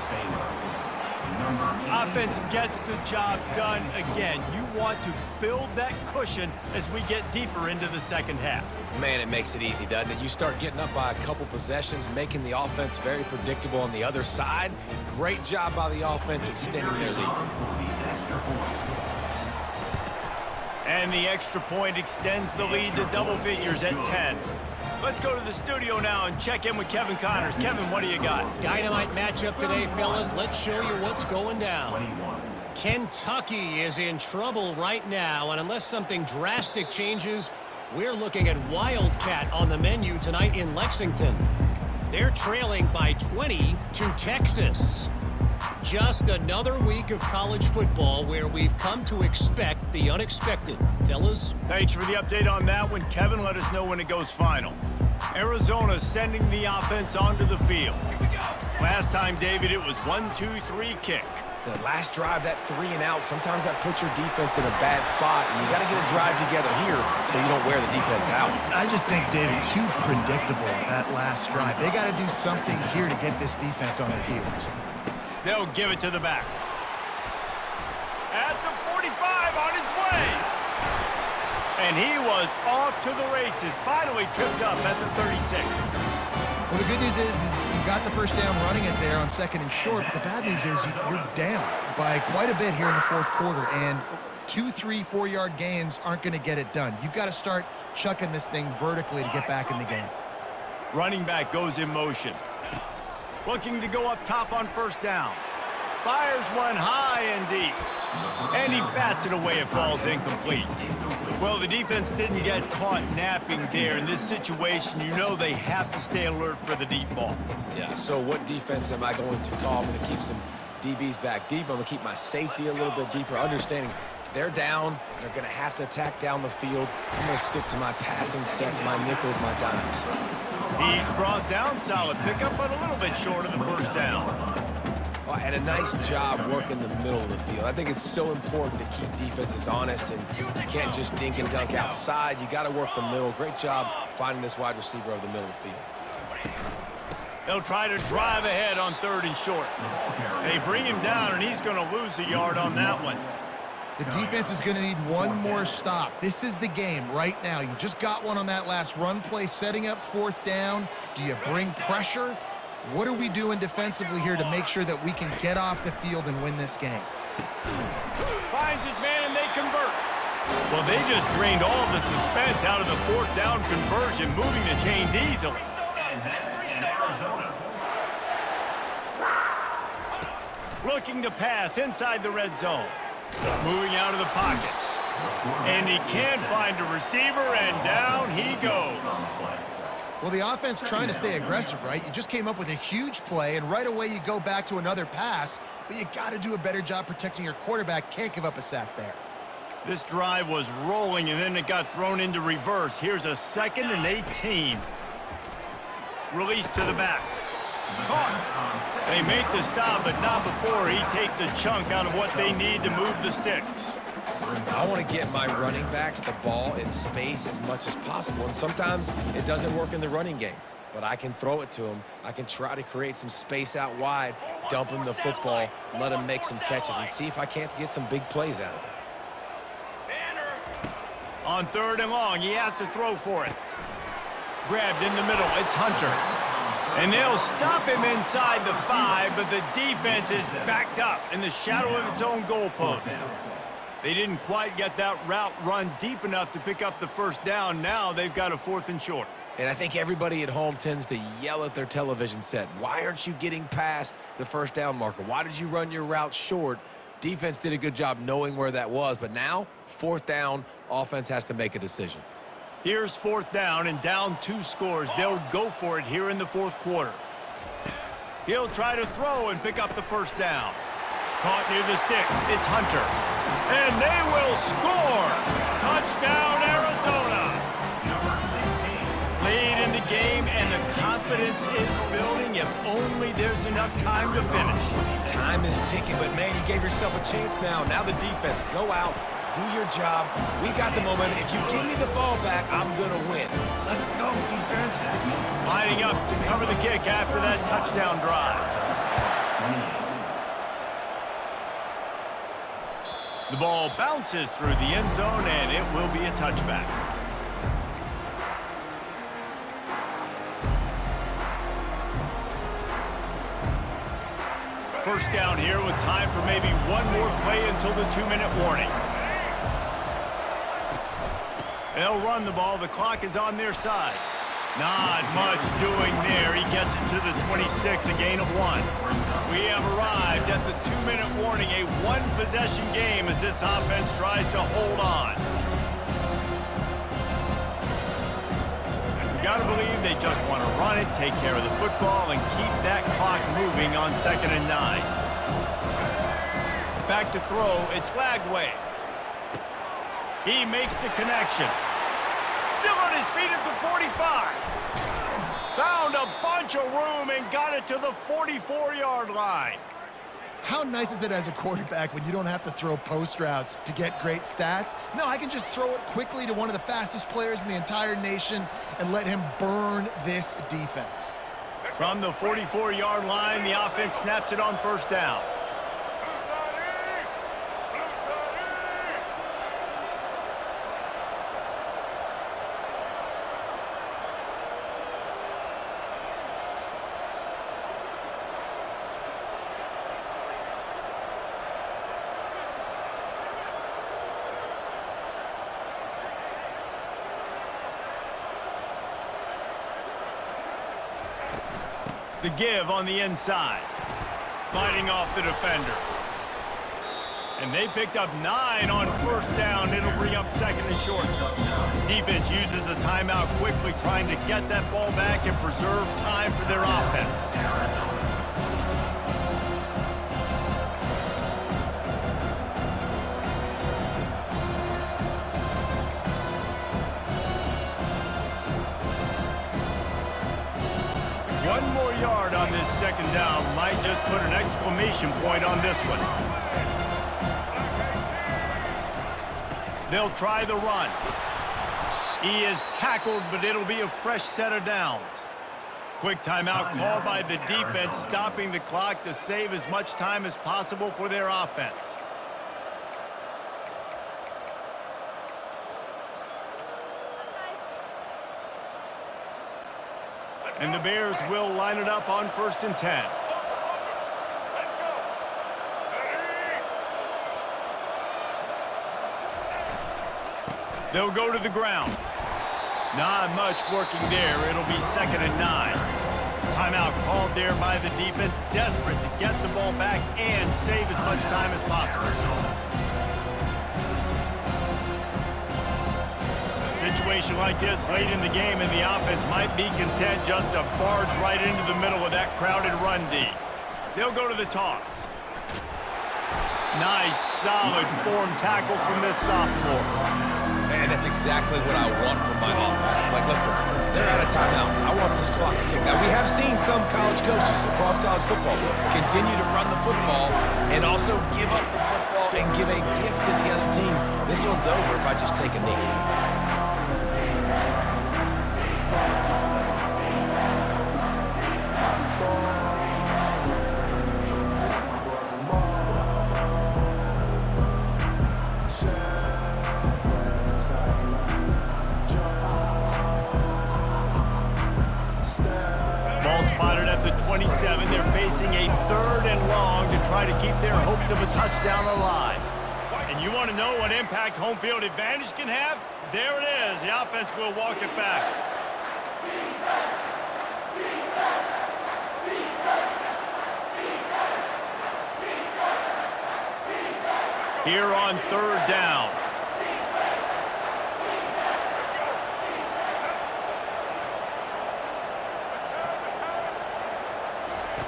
Offense gets the job done again. You want to build that cushion as we get deeper into the second half. Man, it makes it easy, doesn't it? You start getting up by a couple possessions, making the offense very predictable on the other side. Great job by the offense extending their lead. And the extra point extends the lead to double figures at 10. Let's go to the studio now and check in with Kevin Connors. Kevin, what do you got? Dynamite matchup today, fellas. Let's show you what's going down. Kentucky is in trouble right now, and unless something drastic changes, we're looking at Wildcat on the menu tonight in Lexington. They're trailing by 20 to Texas. Just another week of college football where we've come to expect the unexpected. Fellas? Thanks for the update on that one. Kevin, let us know when it goes final. Arizona sending the offense onto the field. Last time, David, it was 1-2-3 kick. The last drive, that 3 and out, sometimes that puts your defense in a bad spot, and you got to get a drive together here so you don't wear the defense out. I just think, David, too predictable, that last drive. They got to do something here to get this defense on their heels. They'll give it to the back. At the 45 on his way. And he was off to the races. Finally tripped up at the 36. Well, the good news is you got the first down running it there on 2nd and short, but the bad news is you're down by quite a bit here in the 4th quarter, and 2, 3, 4-yard gains aren't going to get it done. You've got to start chucking this thing vertically to get back in the game. Running back goes in motion. Looking to go up top on first down. Fires one high and deep. And he bats it away. It falls incomplete. Well, the defense didn't get caught napping there. In this situation, you know they have to stay alert for the deep ball. Yeah, so what defense am I going to call? I'm going to keep some DBs back deep. I'm going to keep my safety a little bit deeper, understanding they're down. They're going to have to attack down the field. I'm going to stick to my passing sets, my nickels, my dimes. He's brought down. Solid pickup, but a little bit short of the first down. Well, and a nice job working the middle of the field. I think it's so important to keep defenses honest, and you can't just dink and dunk outside. You got to work the middle. Great job finding this wide receiver over the middle of the field. They'll try to drive ahead on 3rd and short. They bring him down, and he's going to lose a yard on that one. The defense is going to need one more stop. This is the game right now. You just got one on that last run play, setting up 4th down. Do you bring pressure? What are we doing defensively here to make sure that we can get off the field and win this game? Finds his man, and they convert. Well, they just drained all the suspense out of the 4th down conversion, moving the chains easily. Looking to pass inside the red zone. Moving out of the pocket. And he can't find a receiver, and down he goes. Well, the offense trying to stay aggressive, right? You just came up with a huge play, and right away you go back to another pass, but you got to do a better job protecting your quarterback. Can't give up a sack there. This drive was rolling, and then it got thrown into reverse. Here's a 2nd and 18. Release to the back. Caught. They make the stop, but not before he takes a chunk out of what they need to move the sticks. I want to get my running backs the ball in space as much as possible, and sometimes it doesn't work in the running game, but I can throw it to them. I can try to create some space out wide, dump him the football, let him make some catches, and see if I can't get some big plays out of it. On 3rd and long, he has to throw for it. Grabbed in the middle, it's Hunter. And they'll stop him inside the 5, but the defense is backed up in the shadow of its own goalpost. They didn't quite get that route run deep enough to pick up the first down. Now they've got a 4th and short. And I think everybody at home tends to yell at their television set. Why aren't you getting past the first down marker? Why did you run your route short? Defense did a good job knowing where that was, but now 4th down, offense has to make a decision. Here's 4th down and down 2 scores. They'll go for it here in the 4th quarter. He'll try to throw and pick up the first down. Caught near the sticks. It's Hunter. And they will score. Touchdown, Arizona. Lead in the game, and the confidence is building if only there's enough time to finish. Time is ticking, but man, you gave yourself a chance now. Now the defense, go out, do your job. We got the momentum. If you give me the ball back, I'm going to win. Let's go, defense. Lining up to cover the kick after that touchdown drive. The ball bounces through the end zone, and it will be a touchback. First down here with time for maybe one more play until the 2-minute warning. They'll run the ball. The clock is on their side. Not much doing there. He gets it to the 26, a gain of 1. We have arrived at the 2-minute warning, a one-possession game as this offense tries to hold on. You gotta believe they just want to run it, take care of the football, and keep that clock moving on 2nd and 9. Back to throw, it's Lagway. He makes the connection. Still on his feet at the 45. Found a bunch of room and got it to the 44-yard line. How nice is it as a quarterback when you don't have to throw post routes to get great stats? No, I can just throw it quickly to one of the fastest players in the entire nation and let him burn this defense. From the 44-yard line, the offense snaps it on first down. The give on the inside. Fighting off the defender. And they picked up 9 on first down. It'll bring up 2nd and short. Defense uses a timeout quickly, trying to get that ball back and preserve time for their offense. One more yard on this 2nd down might just put an exclamation point on this one. They'll try the run. He is tackled, but it'll be a fresh set of downs. Quick timeout called by the defense, stopping the clock to save as much time as possible for their offense. And the Bears will line it up on 1st and 10. They'll go to the ground. Not much working there. It'll be 2nd and 9. Timeout called there by the defense, desperate to get the ball back and save as much time as possible. Situation like this late in the game, and the offense might be content just to barge right into the middle of that crowded run D. They'll go to the toss. Nice, solid form tackle from this sophomore. And that's exactly what I want from my offense. Like, listen, they're out of timeouts. I want this clock to tick. Now, we have seen some college coaches across college football continue to run the football and also give up the football and give a gift to the other team. This one's over if I just take a knee. The 27, they're facing a 3rd and long to try to keep their hopes of a touchdown alive. And you want to know what impact home field advantage can have? There it is. The offense will walk it back. Here on 3rd down.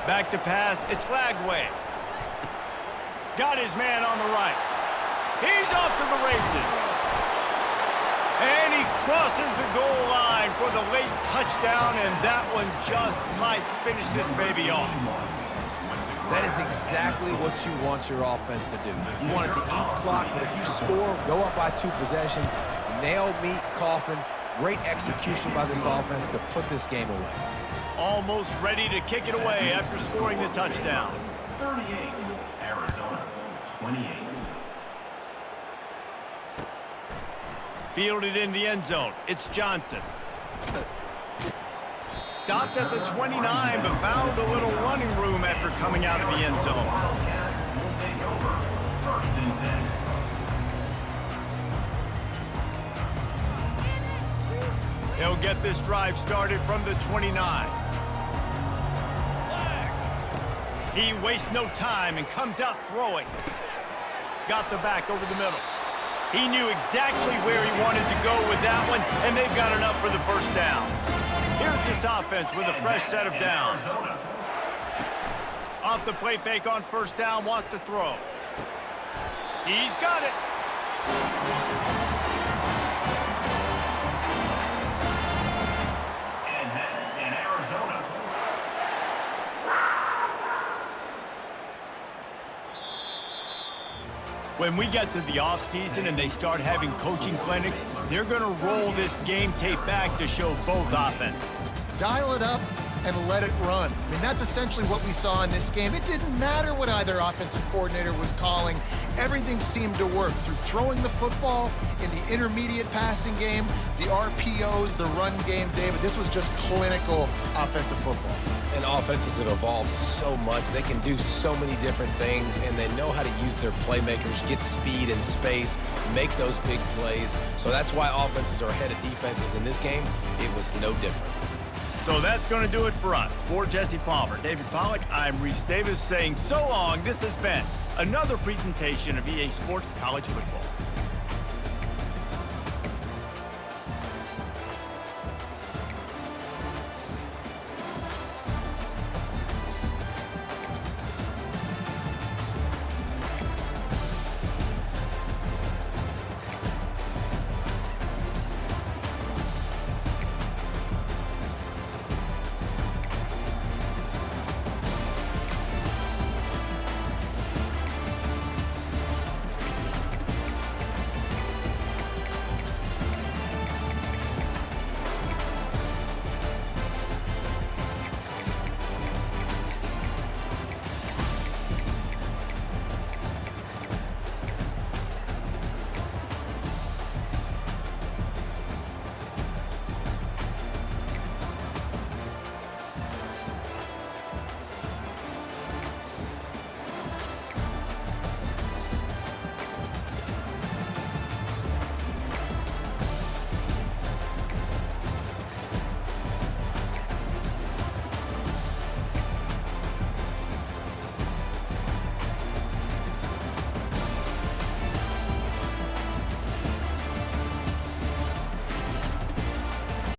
Back to pass, it's Lagway. Got his man on the right. He's off to the races. And he crosses the goal line for the late touchdown, and that one just might finish this baby off. That is exactly what you want your offense to do. You want it to eat clock, but if you score, go up by 2 possessions, nail meat coffin, great execution by this offense to put this game away. Almost ready to kick it away after scoring the touchdown. 38, Arizona 28. Fielded in the end zone. It's Johnson. Stopped at the 29, but found a little running room after coming out of the end zone. Wildcats will take over. 1st and 10. He'll get this drive started from the 29. He wastes no time and comes out throwing. Got the back over the middle. He knew exactly where he wanted to go with that one, and they've got enough for the first down. Here's this offense with a fresh set of downs. Off the play fake on first down, wants to throw. He's got it. And that's in Arizona. When we get to the offseason and they start having coaching clinics, they're going to roll this game tape back to show both offenses. Dial it up and let it run. I mean, that's essentially what we saw in this game. It didn't matter what either offensive coordinator was calling. Everything seemed to work through throwing the football in the intermediate passing game, the RPOs, the run game, David. This was just clinical offensive football. And offenses that evolve so much, they can do so many different things, and they know how to use their playmakers, get speed and space, make those big plays. So that's why offenses are ahead of defenses in this game. It was no different. So that's going to do it for us. For Jesse Palmer, David Pollack, I'm Reese Davis saying so long. This has been another presentation of EA Sports College Football.